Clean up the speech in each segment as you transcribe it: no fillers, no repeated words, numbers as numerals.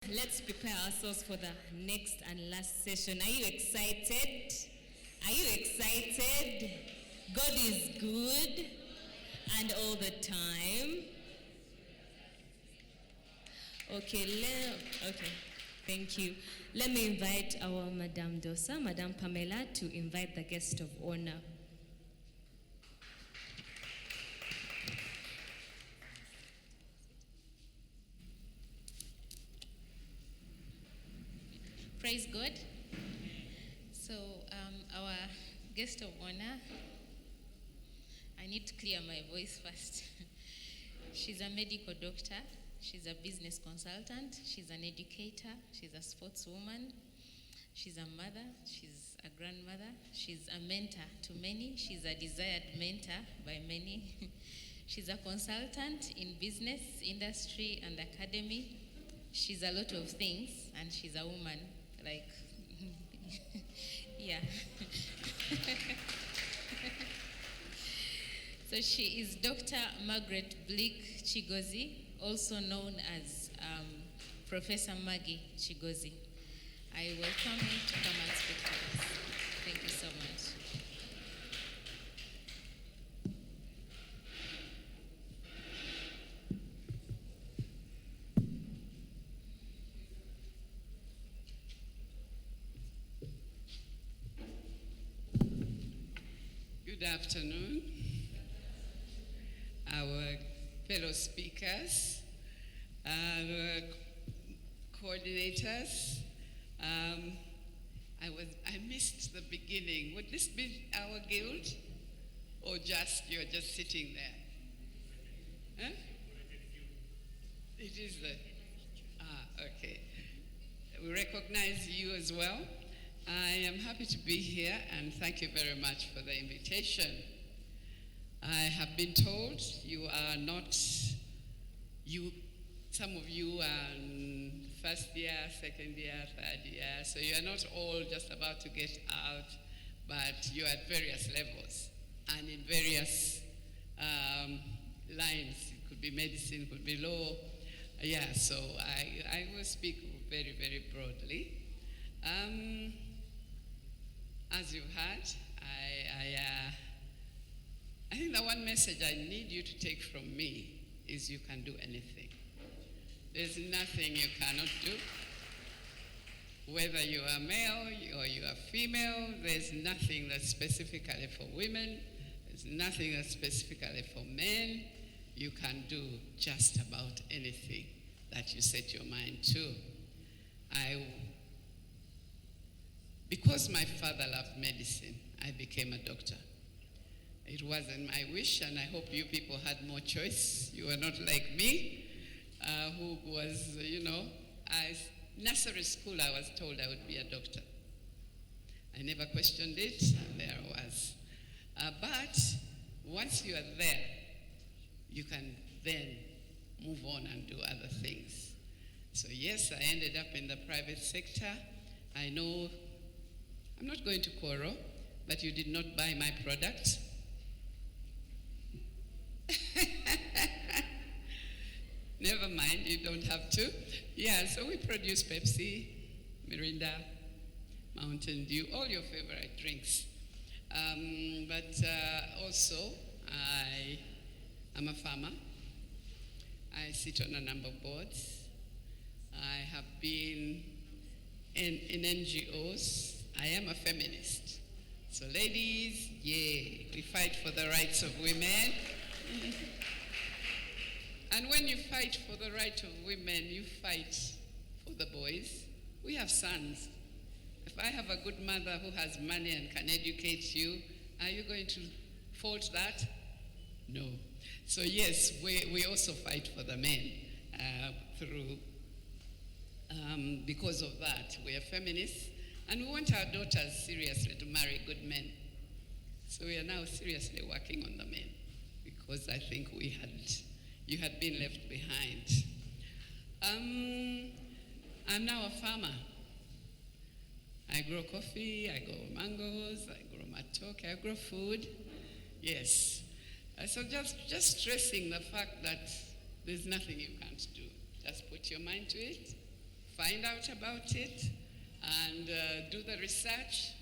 Let's prepare ourselves for the next and last session. Are you excited? Are you excited? God is good and all the time. Okay, thank you. Let me invite our Madame Dosa, Madame Pamela, to invite the guest of honor. Praise God. So our guest of honor, I need to clear my voice first. She's a medical doctor. She's a business consultant. She's an educator. She's a sportswoman. She's a mother. She's a grandmother. She's a mentor to many. She's a desired mentor by many. She's a consultant in business, industry, and academy. She's a lot of things, and she's a woman. Like, yeah. So she is Dr. Margaret Bleak Kigozi, also known as Professor Maggie Kigozi. I welcome you to come and speak to us. Thank you so much. Good afternoon, our fellow speakers, our coordinators. I missed the beginning. Would this be our guild, or you're just sitting there? Huh? It is the. Okay. We recognize you as well. I am happy to be here, and thank you very much for the invitation. I have been told you are not, some of you are in first year, second year, third year, so you are not all just about to get out, but you are at various levels and in various lines. It could be medicine, it could be law. Yeah, so I will speak very, very broadly. As you've heard, I think the one message I need you to take from me is you can do anything. There's nothing you cannot do. Whether you are male or you are female, there's nothing that's specifically for women. There's nothing that's specifically for men. You can do just about anything that you set your mind to. Because my father loved medicine, I became a doctor. It wasn't my wish, and I hope you people had more choice. You were not like me, who was, nursery school, I was told I would be a doctor. I never questioned it, and there I was. But once you are there, you can then move on and do other things. So yes, I ended up in the private sector. I know I'm not going to quarrel, but you did not buy my product. Never mind, you don't have to. Yeah, so we produce Pepsi, Mirinda, Mountain Dew, all your favorite drinks. But also, I am a farmer. I sit on a number of boards. I have been in NGOs. I am a feminist. So ladies, yeah, we fight for the rights of women. And when you fight for the right of women, you fight for the boys. We have sons. If I have a good mother who has money and can educate you, are you going to fault that? No. So yes, we also fight for the men because of that. We are feminists. And we want our daughters seriously to marry good men. So we are now seriously working on the men, because I think you had been left behind. I'm now a farmer. I grow coffee, I grow mangoes, I grow matoke, I grow food. Yes. So just stressing the fact that there's nothing you can't do. Just put your mind to it, find out about it and do the research.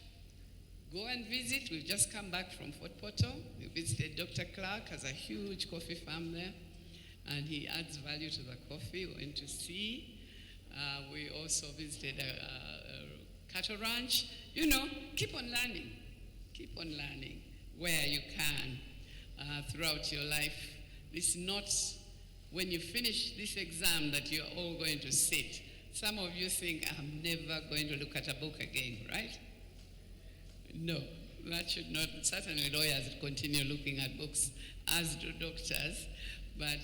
Go and visit. We've just come back from Fort Portal. We visited Dr. Clark, has a huge coffee farm there, and he adds value to the coffee. We went to see. We also visited a cattle ranch. You know, keep on learning. Keep on learning where you can throughout your life. It's not when you finish this exam that you're all going to sit. Some of you think, I'm never going to look at a book again, right? No, that should not. Certainly lawyers continue looking at books, as do doctors, but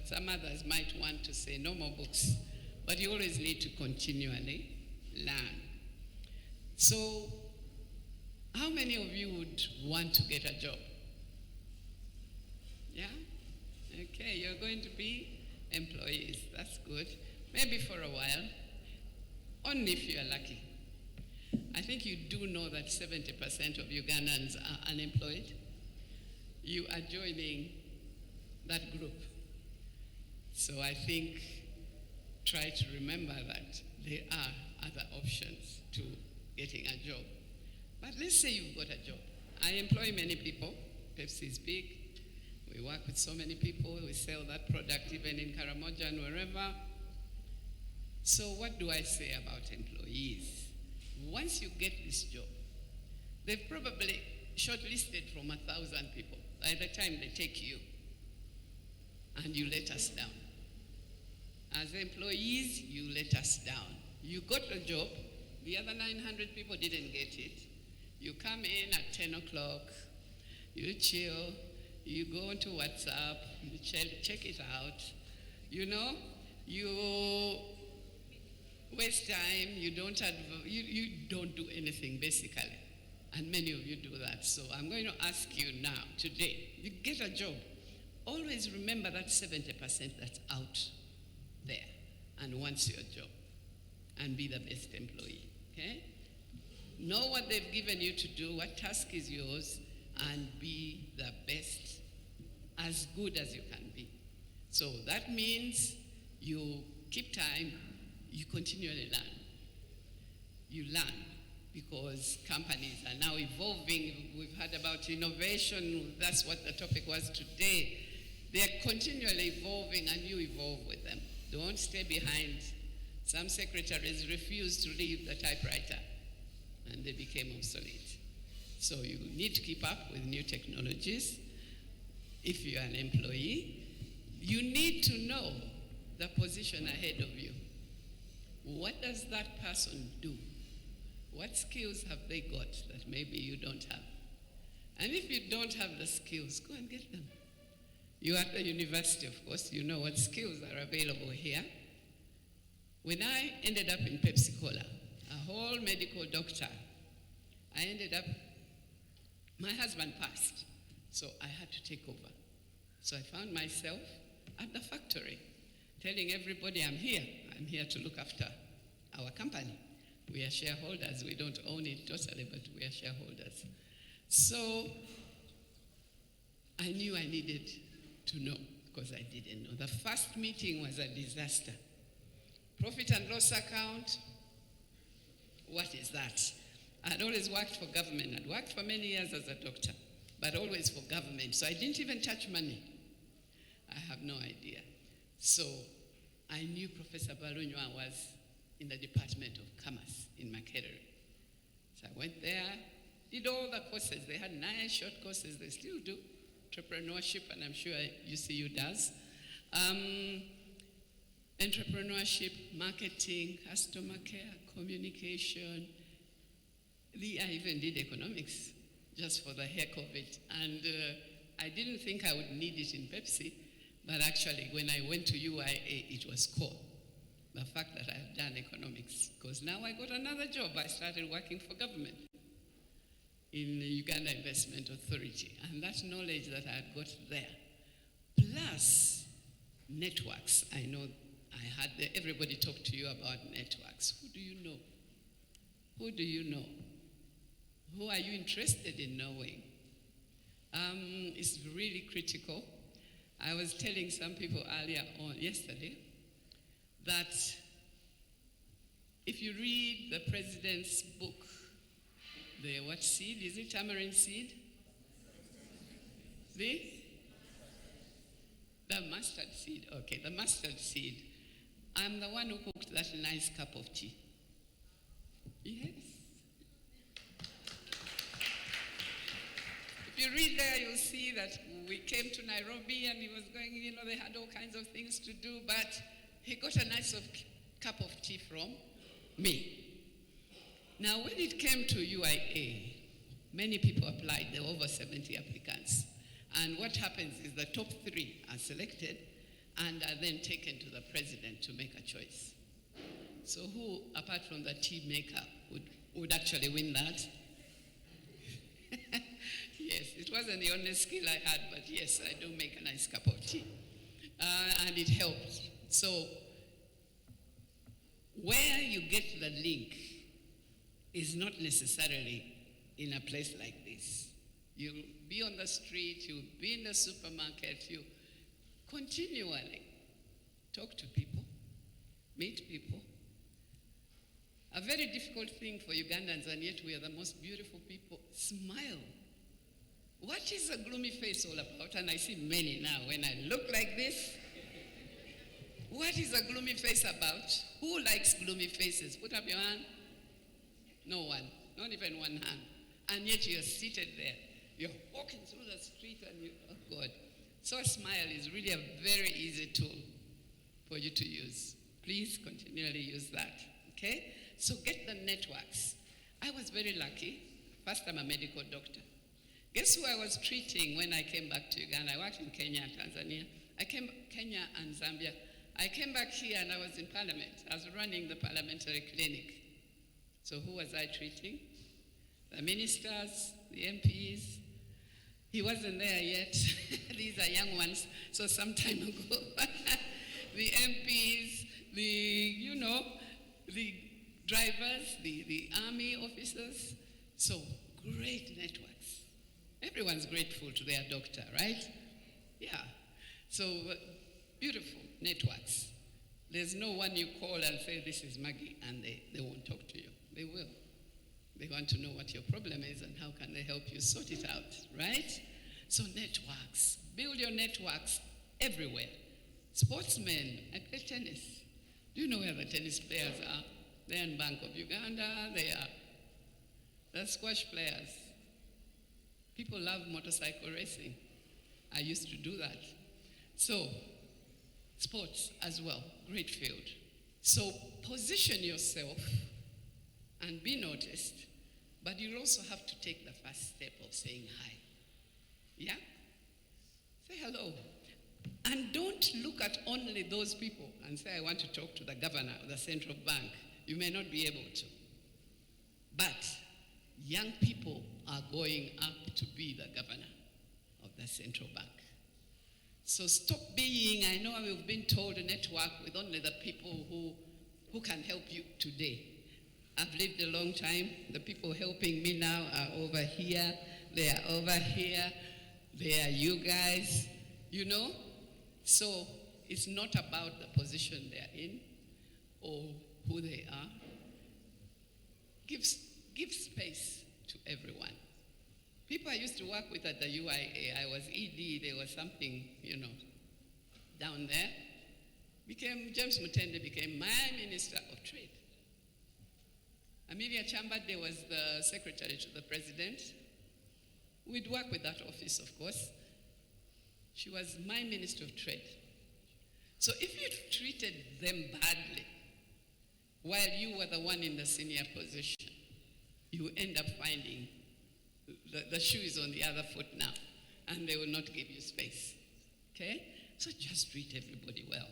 some others might want to say no more books. But you always need to continually learn. So, how many of you would want to get a job? Yeah? Okay, you're going to be employees. That's good. Maybe for a while, only if you are lucky. I think you do know that 70% of Ugandans are unemployed. You are joining that group. So I think try to remember that there are other options to getting a job. But let's say you've got a job. I employ many people. Pepsi is big. We work with so many people. We sell that product even in Karamoja and wherever. So what do I say about employees? Once you get this job, they've probably shortlisted from 1,000 people. By the time they take you, and you let us down. As employees, you let us down. You got the job, the other 900 people didn't get it. You come in at 10 o'clock, you chill, you go onto WhatsApp, you check it out, you know, you waste time, you don't do anything basically. And many of you do that. So I'm going to ask you now, today, you get a job. Always remember that 70% that's out there and wants your job, and be the best employee, okay? Know what they've given you to do, what task is yours, and be the best, as good as you can be. So that means you keep time, you continually learn. You learn because companies are now evolving. We've heard about innovation. That's what the topic was today. They're continually evolving, and you evolve with them. Don't stay behind. Some secretaries refused to leave the typewriter, and they became obsolete. So you need to keep up with new technologies. If you're an employee, you need to know the position ahead of you. What does that person do? What skills have they got that maybe you don't have? And if you don't have the skills, go and get them. You're at the university, of course, you know what skills are available here. When I ended up in Pepsi Cola, a whole medical doctor, my husband passed, so I had to take over. So I found myself at the factory, telling everybody I'm here to look after our company. We are shareholders. We don't own it totally, but we are shareholders. So I knew I needed to know, because I didn't know. The first meeting was a disaster. Profit and loss account, what is that? I'd always worked for government. I'd worked for many years as a doctor, but always for government. So I didn't even touch money. I have no idea. So I knew Professor Balunywa was in the Department of Commerce in Makerere. So I went there, did all the courses. They had nice short courses. They still do. Entrepreneurship, and I'm sure UCU does. Entrepreneurship, marketing, customer care, communication. I even did economics just for the heck of it. And I didn't think I would need it in Pepsi, but actually when I went to UIA, it was core. The fact that I've done economics, because now I got another job. I started working for government in the Uganda Investment Authority, and that knowledge that I had got there, plus networks. I know I had everybody talk to you about networks. Who do you know? Who do you know? Who are you interested in knowing? It's really critical. I was telling some people earlier on, yesterday, that If you read the president's book, the what seed? Is it tamarind seed? The mustard seed. Okay, the mustard seed. I'm the one who cooked that nice cup of tea. Yes. If you read there, you'll see that we came to Nairobi and he was going, they had all kinds of things to do, but he got a nice cup of tea from me. Now, when it came to UIA, many people applied. There were over 70 applicants. And what happens is the top 3 are selected and are then taken to the president to make a choice. So who, apart from the tea maker, would actually win that? Yes, it wasn't the only skill I had, but yes, I do make a nice cup of tea. And it helps. So where you get the link is not necessarily in a place like this. You'll be on the street, you'll be in the supermarket, you continually talk to people, meet people. A very difficult thing for Ugandans, and yet we are the most beautiful people. Smile. What is a gloomy face all about? And I see many now when I look like this. What is a gloomy face about? Who likes gloomy faces? Put up your hand. No one, not even one hand. And yet you're seated there. You're walking through the street and oh God. So a smile is really a very easy tool for you to use. Please continually use that, okay? So get the networks. I was very lucky. First, I'm a medical doctor. Guess who I was treating when I came back to Uganda? I worked in Kenya, Tanzania. Kenya and Zambia. I came back here and I was in parliament. I was running the parliamentary clinic. So who was I treating? The ministers, the MPs. He wasn't there yet. These are young ones, so some time ago. The MPs, the drivers, the army officers. So great networks. Everyone's grateful to their doctor, right? Yeah. So beautiful networks. There's no one you call and say, this is Maggie, and they won't talk to you. They will. They want to know what your problem is and how can they help you sort it out, right? So networks. Build your networks everywhere. Sportsmen, I play tennis. Do you know where the tennis players are? They're in Bank of Uganda. They are the squash players. People love motorcycle racing. I used to do that. So, sports as well, great field. So position yourself and be noticed, but you'll also have to take the first step of saying hi. Yeah? Say hello. And don't look at only those people and say, I want to talk to the governor of the central bank. You may not be able to. But young people are going up to be the governor of the central bank. So stop being, I know we've been told, a network with only the people who can help you today. I've lived a long time. The people helping me now are over here. They are over here. They are you guys, So it's not about the position they're in or who they are. Give space to everyone. People I used to work with at the UIA, I was ED, there was something, down there. James Mutende became my Minister of Trade. Amelia Chambade was the Secretary to the President. We'd work with that office, of course. She was my Minister of Trade. So if you treated them badly while you were the one in the senior position, you end up finding the shoe is on the other foot now, and they will not give you space. Okay? So just treat everybody well.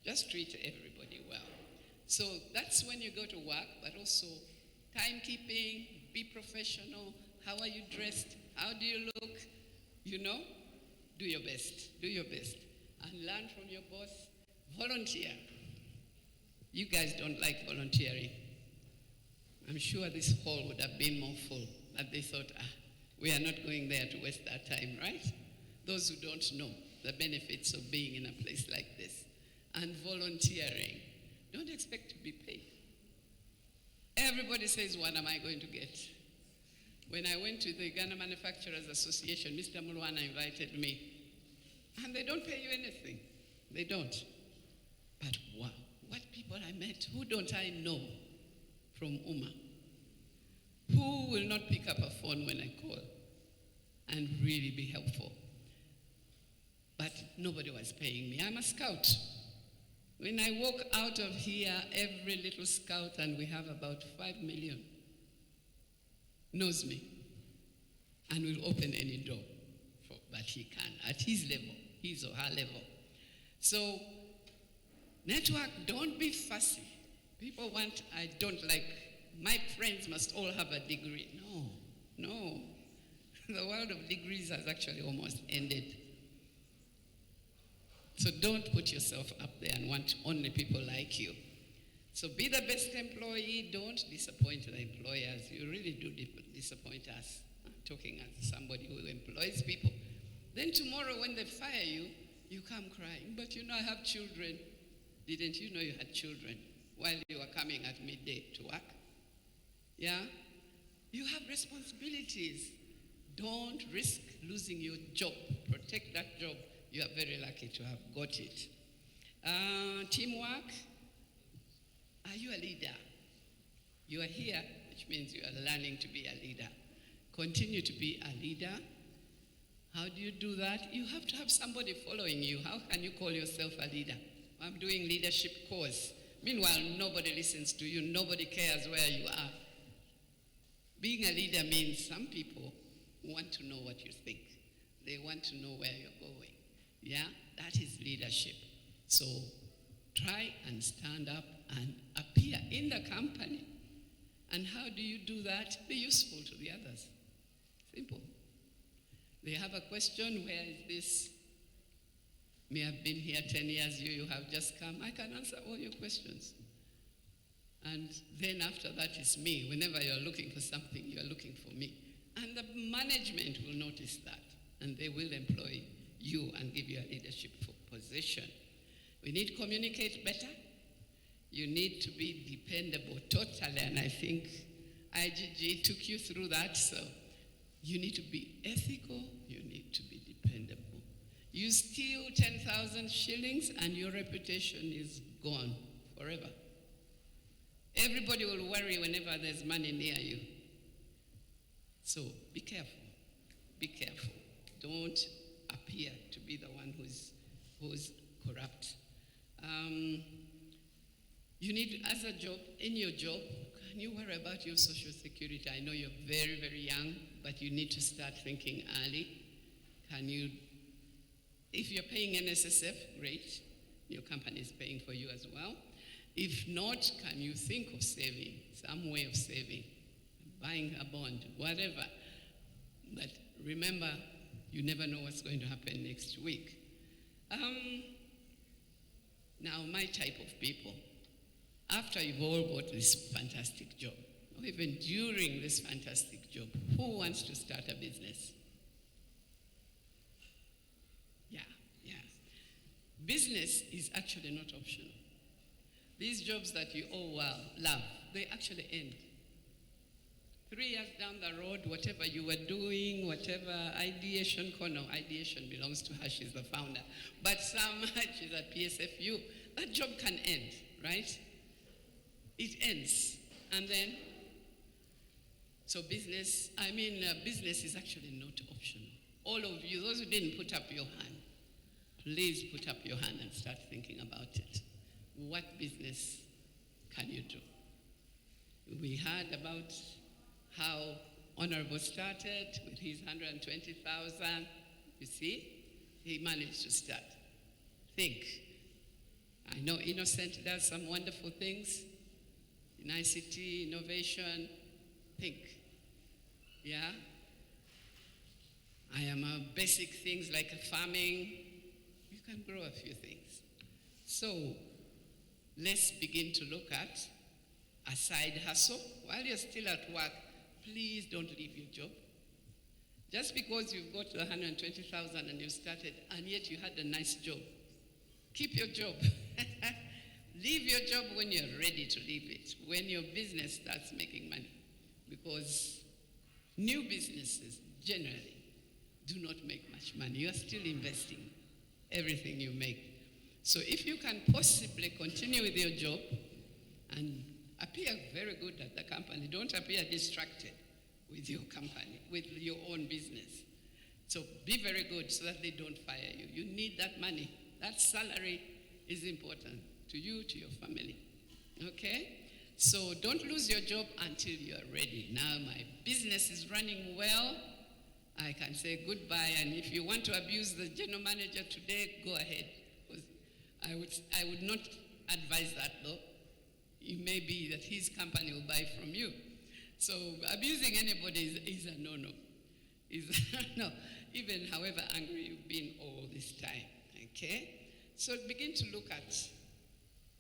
Just treat everybody well. So that's when you go to work, but also timekeeping, be professional. How are you dressed? How do you look? Do your best. Do your best. And learn from your boss. Volunteer. You guys don't like volunteering. I'm sure this hall would have been more full, but they thought, we are not going there to waste our time, right? Those who don't know the benefits of being in a place like this. And volunteering. Don't expect to be paid. everybody says, what am I going to get? When I went to the Ghana Manufacturers Association, Mr. Mulwana invited me. And they don't pay you anything. They don't. But wow, what people I met, who don't I know from UMA? Who will not pick up a phone when I call and really be helpful? But nobody was paying me. I'm a scout. When I walk out of here, every little scout, and we have about 5 million, knows me and will open any door that he can at his level, his or her level. So, network, don't be fussy. People want, I don't like, my friends must all have a degree. No. The world of degrees has actually almost ended. So don't put yourself up there and want only people like you. So be the best employee. Don't disappoint the employers. You really do disappoint us. I'm talking as somebody who employs people. Then tomorrow when they fire you, you come crying. But you know I have children. Didn't you know you had children while you were coming at midday to work? Yeah? You have responsibilities. Don't risk losing your job. Protect that job. You are very lucky to have got it. Teamwork. Are you a leader? You are here, which means you are learning to be a leader. Continue to be a leader. How do you do that? You have to have somebody following you. How can you call yourself a leader? I'm doing leadership course. Meanwhile, nobody listens to you. Nobody cares where you are. Being a leader means some people want to know what you think. They want to know where you're going. Yeah, that is leadership. So try and stand up and appear in the company. And how do you do that? Be useful to the others. Simple. They have a question, where is this? Me, I've been here 10 years, you have just come. I can answer all your questions. And then after that is me. Whenever you're looking for something, you're looking for me. And the management will notice that. And they will employ you and give you a leadership position. We need to communicate better. You need to be dependable totally, and I think IGG took you through that. So you need to be ethical, you need to be dependable. You steal 10,000 shillings and your reputation is gone forever. Everybody will worry whenever there's money near you. So be careful. Be careful. Don't appear to be the one who's corrupt. You need, as a job, in your job, can you worry about your social security? I know you're very, very young, but you need to start thinking early. Can you, if you're paying NSSF, great. Your company is paying for you as well. If not, can you think of saving, some way of saving, buying a bond, whatever. But remember, you never know what's going to happen next week. Now, my type of people, after you've all got this fantastic job, or even during this fantastic job, who wants to start a business? Yeah. Business is actually not optional. These jobs that you all love, they actually end. 3 years down the road, whatever you were doing, whatever ideation belongs to her, she's the founder. But she's at PSFU, that job can end, right? It ends. And then, so business is actually not optional. All of you, those who didn't put up your hand, please put up your hand and start thinking about it. What business can you do? We heard about how Honorable started with his 120,000. You see, he managed to start. Think. I know Innocent does some wonderful things in ICT, innovation. Think. Yeah? I am basic things like farming. You can grow a few things. So let's begin to look at a side hustle. While you're still at work, please don't leave your job. Just because you've got 120,000 and you started, and yet you had a nice job, keep your job. Leave your job when you're ready to leave it, when your business starts making money. Because new businesses generally do not make much money. You are still investing everything you make. So if you can possibly continue with your job and appear very good at the company, don't appear distracted with your company, with your own business. So be very good so that they don't fire you. You need that money. That salary is important to you, to your family. Okay? So don't lose your job until you are ready. Now my business is running well. I can say goodbye, and if you want to abuse the general manager today, go ahead. I would not advise that though. It may be that his company will buy from you. So abusing anybody is a no-no. No, even however angry you've been all this time. Okay? So begin to look at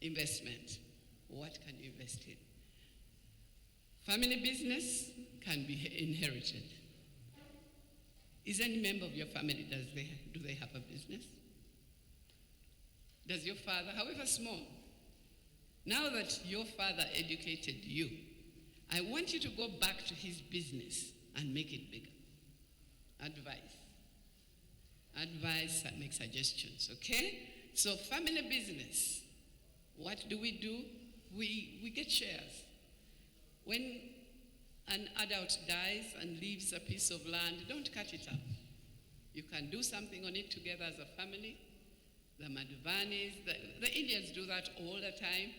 investment. What can you invest in? Family business can be inherited. Is any member of your family, do they have a business? Does your father, however small, now that your father educated you, I want you to go back to his business and make it bigger. Advice and make suggestions, okay? So family business, what do? We get shares. When an adult dies and leaves a piece of land, don't cut it up. You can do something on it together as a family. The Madhuvanis, the Indians do that all the time.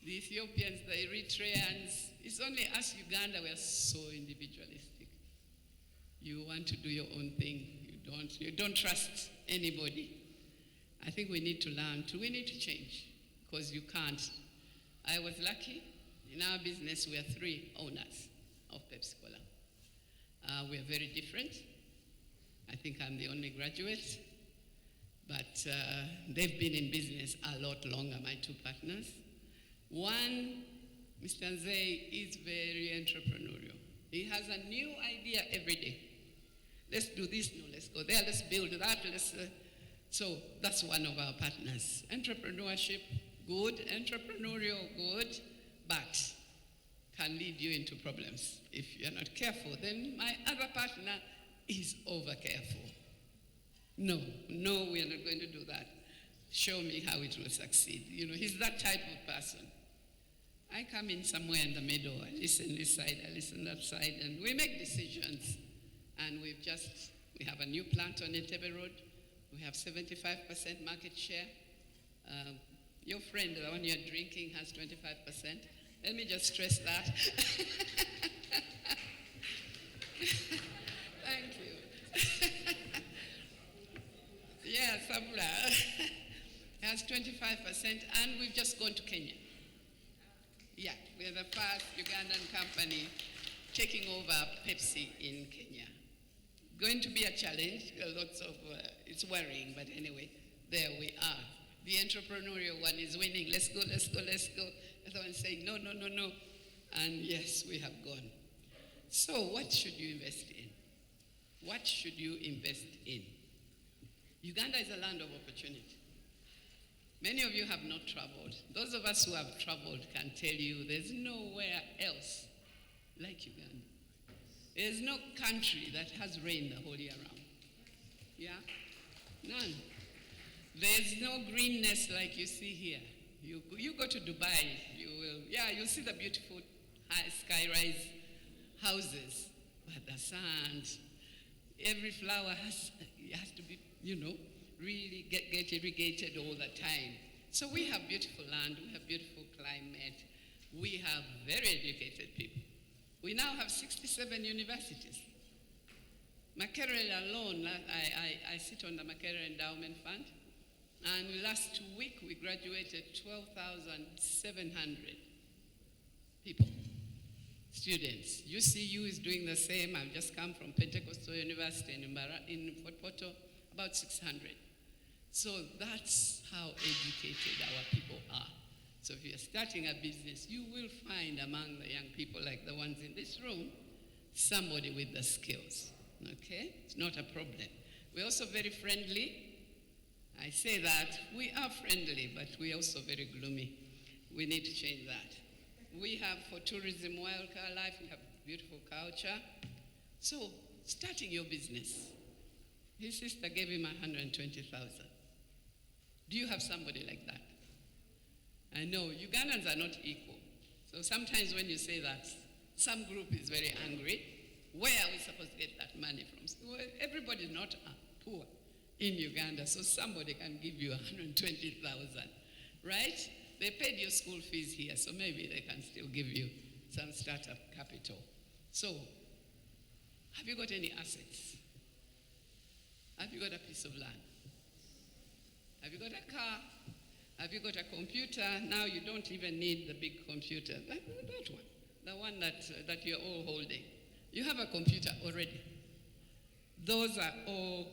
The Ethiopians, the Eritreans. It's only us, Uganda, we are so individualistic. You want to do your own thing. You don't trust anybody. I think we need to learn to. We need to change because you can't. I was lucky. In our business, we are 3 owners of Pepsi Cola. We are very different. I think I'm the only graduate. But they've been in business a lot longer, my 2 partners. One, Mr. Nzei, is very entrepreneurial. He has a new idea every day. Let's do this, no, let's go there, let's build that, so that's one of our partners. Entrepreneurship, good. Entrepreneurial, good, but can lead you into problems. If you're not careful, then my other partner is over careful. No, we are not going to do that. Show me how it will succeed. He's that type of person. I come in somewhere in the middle. I listen this side, I listen that side, and we make decisions. And we have a new plant on Entebbe Road. We have 75% market share. Your friend, the one you're drinking, has 25%. Let me just stress that. Thank you. Yeah, Sabula has 25%, and we've just gone to Kenya. Yeah, we're the first Ugandan company taking over Pepsi in Kenya. Going to be a challenge, it's worrying, but anyway, there we are. The entrepreneurial one is winning. Let's go. The other one saying, no. And yes, we have gone. So what should you invest in? What should you invest in? Uganda is a land of opportunity. Many of you have not traveled. Those of us who have traveled can tell you there's nowhere else like Uganda. There's no country that has rain the whole year round. Yeah? None. There's no greenness like you see here. You go to Dubai, you'll see the beautiful high sky-rise houses, but the sand, every flower has to be, really get irrigated all the time. So we have beautiful land, we have beautiful climate, we have very educated people. We now have 67 universities. Makerere alone, I sit on the Makerere Endowment Fund, and last week we graduated 12,700 people, students. UCU is doing the same. I've just come from Pentecostal University in Fort Portal, about 600. So that's how educated our people are. So if you're starting a business, you will find among the young people like the ones in this room, somebody with the skills, okay? It's not a problem. We're also very friendly. I say that we are friendly, but we're also very gloomy. We need to change that. We have, for tourism, wildlife, we have beautiful culture. So, starting your business. His sister gave him 120,000. Do you have somebody like that? I know, Ugandans are not equal. So sometimes when you say that, some group is very angry. Where are we supposed to get that money from? So, well, everybody is not poor in Uganda, so somebody can give you 120,000, right? They paid your school fees here, so maybe they can still give you some startup capital. So, have you got any assets? Have you got a piece of land? Have you got a car? Have you got a computer? Now you don't even need the big computer. That one, the one that you're all holding. You have a computer already. Those are all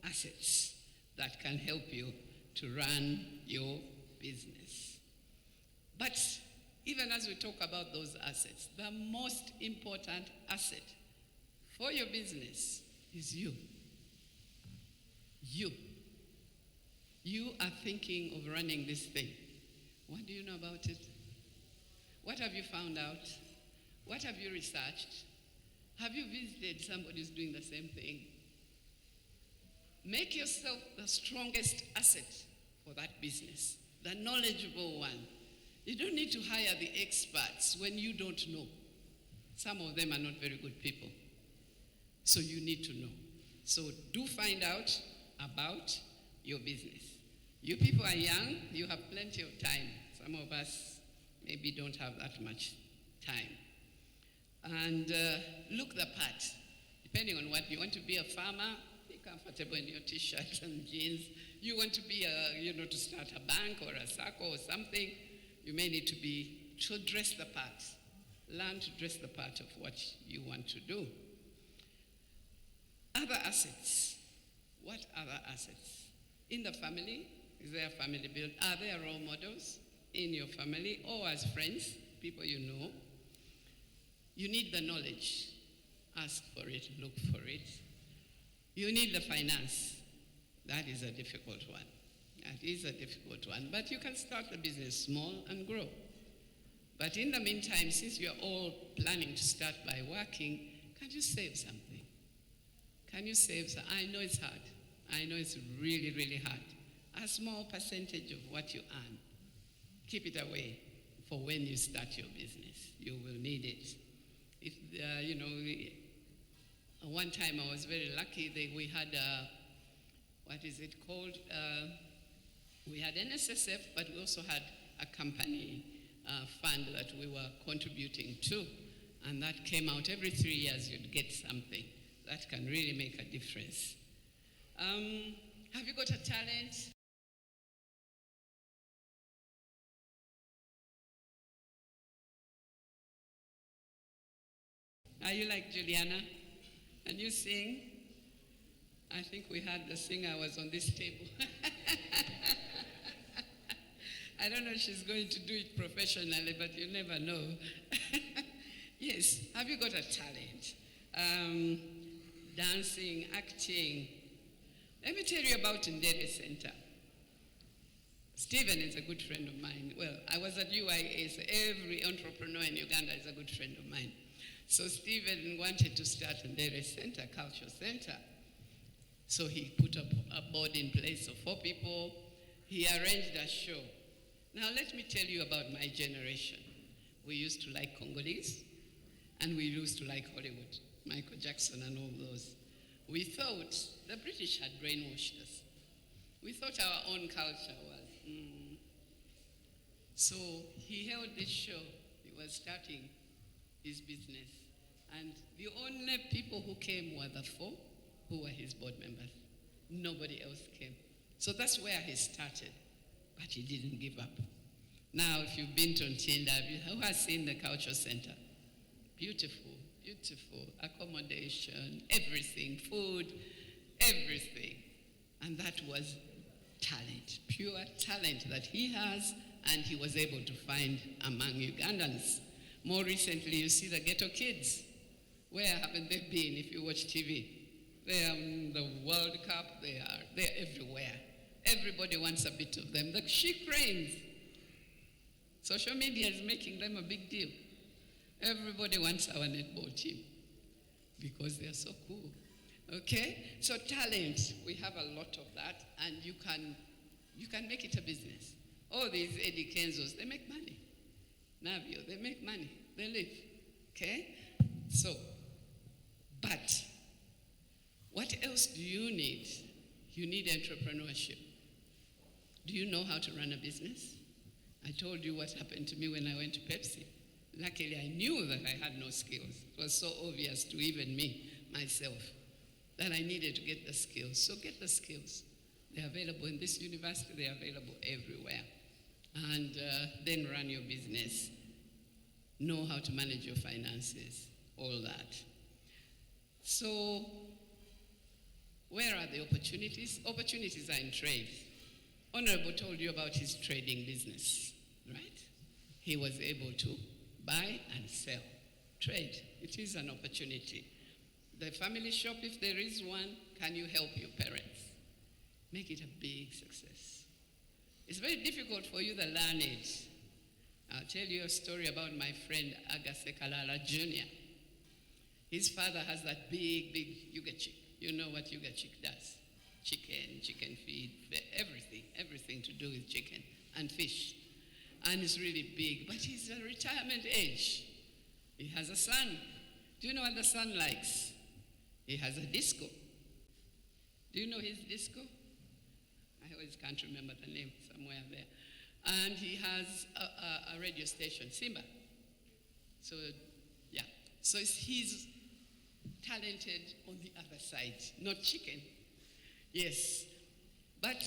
assets that can help you to run your business. But even as we talk about those assets, the most important asset for your business is you. You. You are thinking of running this thing. What do you know about it? What have you found out? What have you researched? Have you visited somebody who's doing the same thing? Make yourself the strongest asset for that business, the knowledgeable one. You don't need to hire the experts when you don't know. Some of them are not very good people. So you need to know. So do find out about your business. You people are young, you have plenty of time. Some of us maybe don't have that much time. And look the part, depending on what you want to be a farmer, be comfortable in your t-shirt and jeans. You want to be to start a bank or a circle or something, you may need to dress the part. Learn to dress the part of what you want to do. Other assets. What other assets? In the family, is there a family build? Are there role models in your family or as friends, people you know? You need the knowledge. Ask for it, look for it. You need the finance. That is a difficult one. That is a difficult one. But you can start the business small and grow. But in the meantime, since you're all planning to start by working, can you save something? Can you save some? I know it's hard. I know it's really, really hard. A small percentage of what you earn, keep it away for when you start your business. You will need it. If one time I was very lucky that we had what is it called? We had NSSF, but we also had a company fund that we were contributing to, and that came out every 3 years. You'd get something that can really make a difference. Have you got a talent? Are you like Juliana? Can you sing? I think we had the singer was on this table. I don't know if she's going to do it professionally, but you never know. Yes, have you got a talent? Dancing, acting. Let me tell you about Ndere Center. Stephen is a good friend of mine. Well, I was at UIA, so every entrepreneur in Uganda is a good friend of mine. So Stephen wanted to start Ndere Center, Cultural Center. So he put up a board in place of 4 people. He arranged a show. Now let me tell you about my generation. We used to like Congolese, and we used to like Hollywood, Michael Jackson and all those. We thought the British had brainwashed us. We thought our own culture was. So he held this show. He was starting his business. And the only people who came were the 4 who were his board members. Nobody else came. So that's where he started. But he didn't give up. Now, if you've been to Ntinda, who has seen the culture center? Beautiful, beautiful. Accommodation, everything, food, everything. And that was talent, pure talent that he has, and he was able to find among Ugandans. More recently, you see the ghetto kids. Where haven't they been if you watch TV? They're on the World Cup, they're everywhere. Everybody wants a bit of them. The she cranes. Social media is making them a big deal. Everybody wants our netball team because they're so cool. Okay? So talent, we have a lot of that, and you can make it a business. All these Eddie Kenzos, they make money. Navio, they make money. They live. Okay? So, but what else do you need? You need entrepreneurship. Do you know how to run a business? I told you what happened to me when I went to Pepsi. Luckily, I knew that I had no skills. It was so obvious to even me, myself, that I needed to get the skills. So get the skills. They're available in this university. They're available everywhere. And then run your business. Know how to manage your finances, all that. So where are the opportunities? Opportunities are in trade. Honorable told you about his trading business, right? He was able to buy and sell. Trade, it is an opportunity. The family shop, if there is one, can you help your parents? Make it a big success. It's very difficult for you that learn it. I'll tell you a story about my friend Agase Kalala Jr. His father has that big Ucu chick. You know what Ucu chick does. Chicken feed, everything to do with chicken and fish. And it's really big, but he's at retirement age. He has a son. Do you know what the son likes? He has a disco. Do you know his disco? I always can't remember the name, somewhere there. And he has a radio station, Simba. So, yeah. So he's talented on the other side, not chicken. Yes. But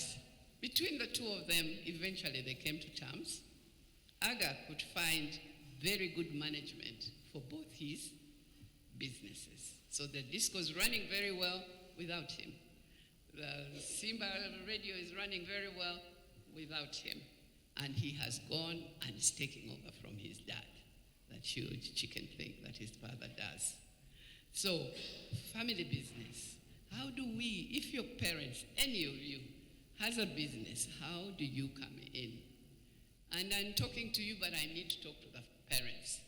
between the two of them, eventually they came to terms. Aga could find very good management for both his businesses. So the disco's running very well without him. The Simba radio is running very well without him. And he has gone and is taking over from his dad, that huge chicken thing that his father does. So, family business. How do we, if your parents, any of you, has a business, how do you come in? And I'm talking to you, but I need to talk to the parents.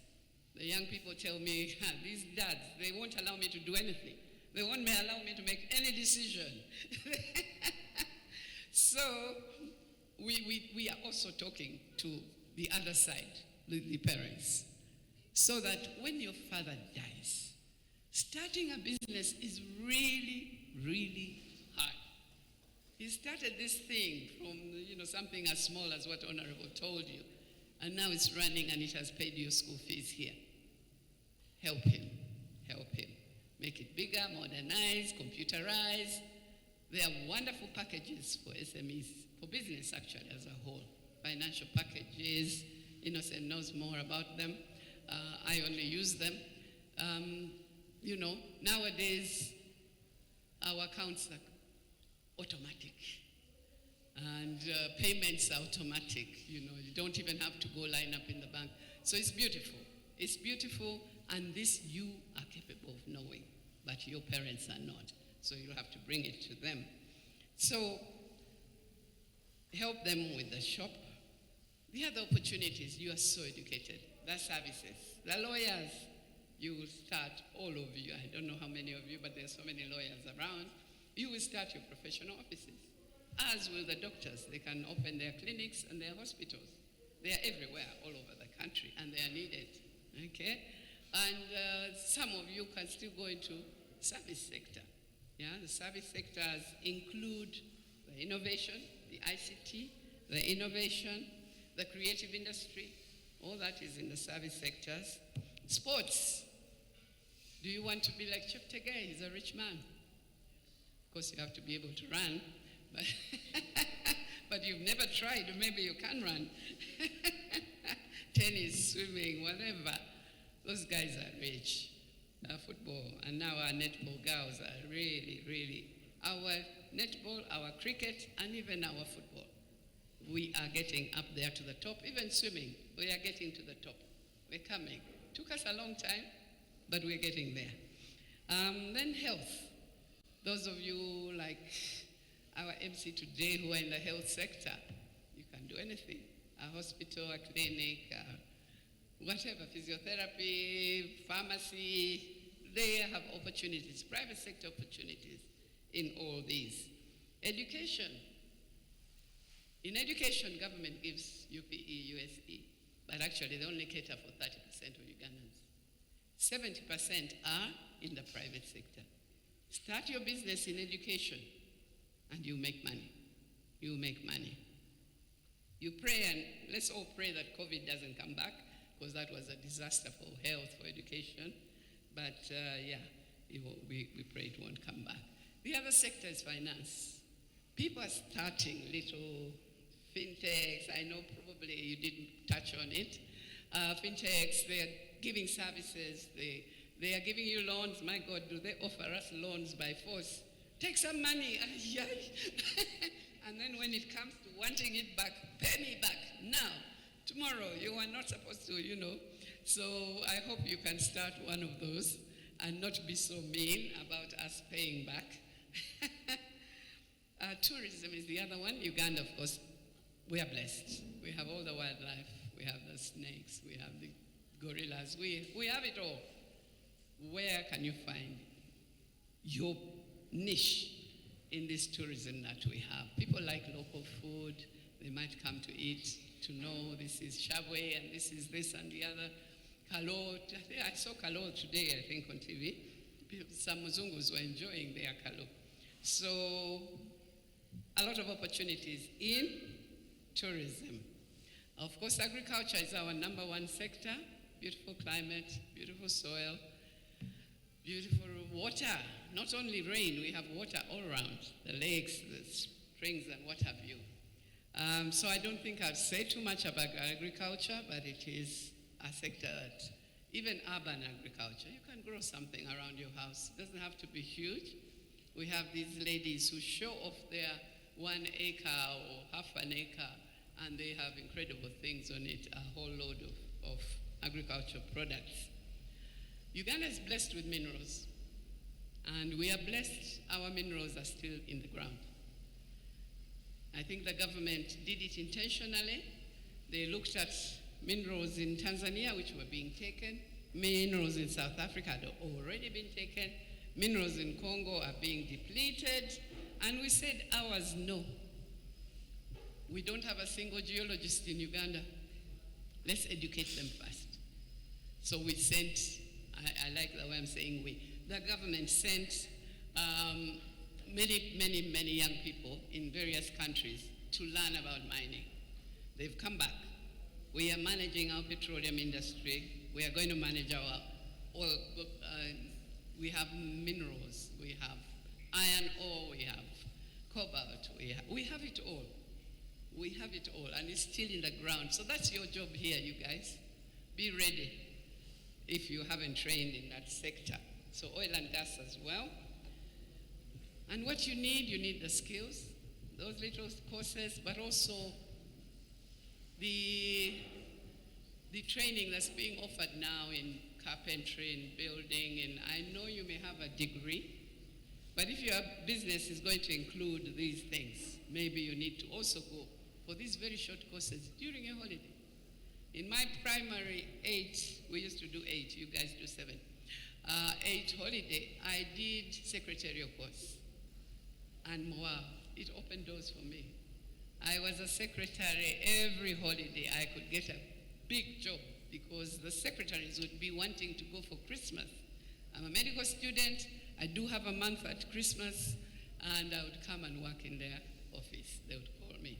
The young people tell me, these dads, they won't allow me to do anything. They won't allow me to make any decision. So we are also talking to the other side, the parents, so that when your father dies, starting a business is really, really hard. He started this thing from something as small as what Honorable told you, and now it's running and it has paid your school fees here. Help him. Make it bigger, modernize, computerize. There are wonderful packages for SMEs, for business actually as a whole. Financial packages, Innocent knows more about them. I only use them. Nowadays, our accounts are automatic. And payments are automatic. You don't even have to go line up in the bank. So it's beautiful. It's beautiful, and this you are capable of knowing, but your parents are not. So you have to bring it to them. So help them with the shop. The other opportunities, you are so educated. The services, the lawyers, you will start, all of you, I don't know how many of you, but there's so many lawyers around. You will start your professional offices, as will the doctors. They can open their clinics and their hospitals. They are everywhere, all over the country, and they are needed, okay? And some of you can still go into service sector. Yeah, the service sectors include the innovation, the ICT, the innovation, the creative industry. All that is in the service sectors. Sports. Do you want to be like Chef Tegay? He's a rich man. Of course, you have to be able to run, but you've never tried. Maybe you can run. Tennis, swimming, whatever. Those guys are rich. Football, and now our netball girls are really, really, our netball, our cricket, and even our football. We are getting up there to the top. Even swimming, we are getting to the top. We're coming. Took us a long time, but we're getting there. Then health. Those of you like our MC today who are in the health sector. You can do anything. A hospital, a clinic, whatever, physiotherapy, pharmacy, they have opportunities, private sector opportunities in all these. Education. In education, government gives UPE, USE, but actually they only cater for 30% of Ugandans. 70% are in the private sector. Start your business in education and you make money. You make money. You pray, and let's all pray that COVID doesn't come back, because that was a disaster for health, for education. But we pray it won't come back. The other sector is finance. People are starting little fintechs. I know probably you didn't touch on it. Fintechs, they are giving services. They are giving you loans. My God, do they offer us loans by force? Take some money. And then when it comes to wanting it back, pay me back now. Tomorrow, you are not supposed to, So I hope you can start one of those and not be so mean about us paying back. Tourism is the other one. Uganda, of course, we are blessed. We have all the wildlife. We have the snakes. We have the gorillas. We have it all. Where can you find your niche in this tourism that we have? People like local food. They might come to eat, to know this is Shabwe and this is this and the other. Kalo. I saw Kalo today, I think, on TV. Some Muzungus were enjoying their Kalo. So, a lot of opportunities in tourism. Of course, agriculture is our number one sector. Beautiful climate, beautiful soil, beautiful water. Not only rain, we have water all around. The lakes, the springs, and what have you. So I don't think I'll say too much about agriculture, but it is a sector that, even urban agriculture, you can grow something around your house. It doesn't have to be huge. We have these ladies who show off their 1 acre or half an acre, and they have incredible things on it, a whole load of agricultural products. Uganda is blessed with minerals, and we are blessed our minerals are still in the ground. I think the government did it intentionally. They looked at minerals in Tanzania, which were being taken. Minerals in South Africa had already been taken. Minerals in Congo are being depleted. And we said ours, no. We don't have a single geologist in Uganda. Let's educate them first. So we sent, I like the way I'm saying we, the government sent many young people in various countries to learn about mining. They've come back. We are managing our petroleum industry. We are going to manage our oil. We have minerals. We have iron ore. We have cobalt. We have it all. We have it all, and it's still in the ground. So that's your job here, you guys. Be ready if you haven't trained in that sector. So oil and gas as well. And what you need the skills, those little courses, but also the training that's being offered now in carpentry and building. And I know you may have a degree, but if your business is going to include these things, maybe you need to also go for these very short courses during a holiday. In my primary 8, we used to do 8, you guys do 7. 8 holiday, I did secretarial course. And wow, it opened doors for me. I was a secretary every holiday. I could get a big job because the secretaries would be wanting to go for Christmas. I'm a medical student. I do have a month at Christmas, and I would come and work in their office. They would call me.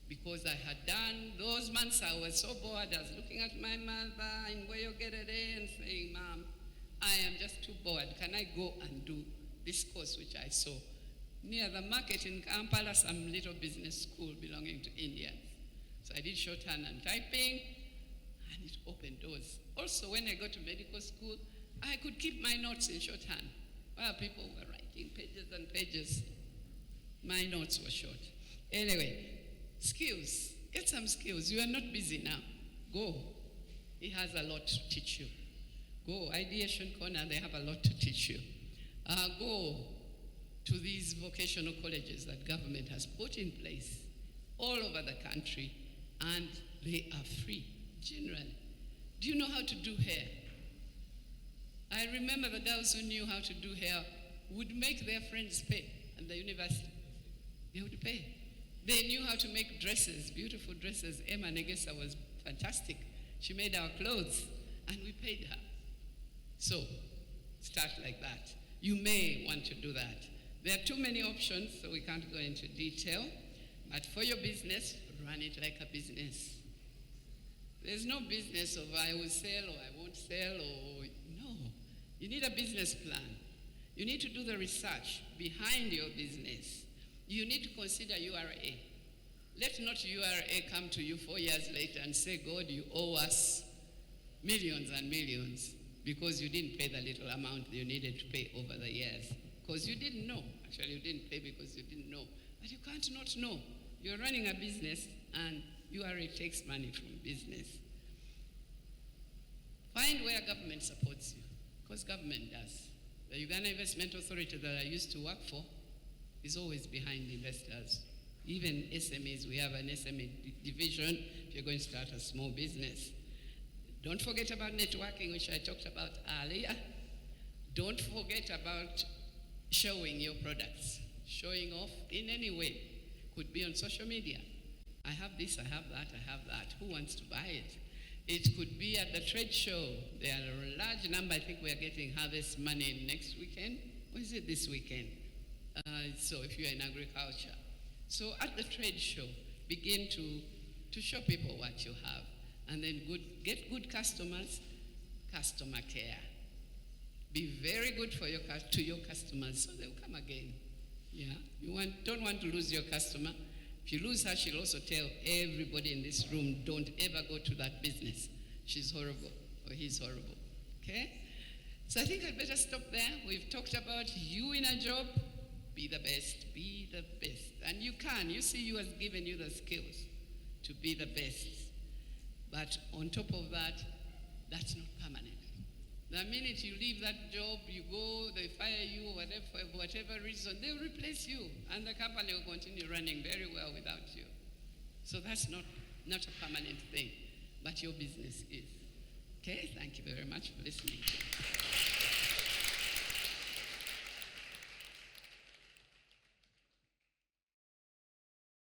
Because I had done those months, I was so bored. I was looking at my mother in Goyogerere and saying, Mom, I am just too bored. Can I go and do this course which I saw? Near the market in Kampala, some little business school belonging to Indians. So I did shorthand and typing, and it opened doors. Also, when I got to medical school, I could keep my notes in shorthand. While people were writing pages and pages, my notes were short. Anyway, skills. Get some skills. You are not busy now. Go. He has a lot to teach you. Go. Ideation Corner, they have a lot to teach you. Go to these vocational colleges that government has put in place all over the country, and they are free, generally. Do you know how to do hair? I remember the girls who knew how to do hair would make their friends pay at the university. They would pay. They knew how to make dresses, beautiful dresses. Emma Negesa was fantastic. She made our clothes, and we paid her. So, start like that. You may want to do that. There are too many options, so we can't go into detail. But for your business, run it like a business. There's no business of I will sell or I won't sell or no. You need a business plan. You need to do the research behind your business. You need to consider URA. Let not URA come to you 4 years later and say, God, you owe us millions and millions because you didn't pay the little amount you needed to pay over the years. Because you didn't know. Actually, you didn't pay because you didn't know. But you can't not know. You're running a business and URA takes money from business. Find where government supports you, because government does. The Uganda Investment Authority that I used to work for is always behind investors. Even SMEs, we have an SME division if you're going to start a small business. Don't forget about networking, which I talked about earlier. Don't forget about showing your products. Showing off in any way. Could be on social media. I have this, I have that, I have that. Who wants to buy it? It could be at the trade show. There are a large number. I think we are getting harvest money next weekend. Or is it this weekend? So if you're in agriculture. So at the trade show, begin to show people what you have. And then get good customers, customer care. Be very good to your customers so they'll come again. Yeah, don't want to lose your customer. If you lose her, she'll also tell everybody in this room, don't ever go to that business. She's horrible, or he's horrible, okay? So I think I'd better stop there. We've talked about you in a job, be the best, be the best. And you can, you see, you has given you the skills to be the best. But on top of that, that's not permanent. The minute you leave that job, you go, they fire you, whatever, for whatever reason, they'll replace you, and the company will continue running very well without you. So that's not a permanent thing, but your business is. Okay, thank you very much for listening.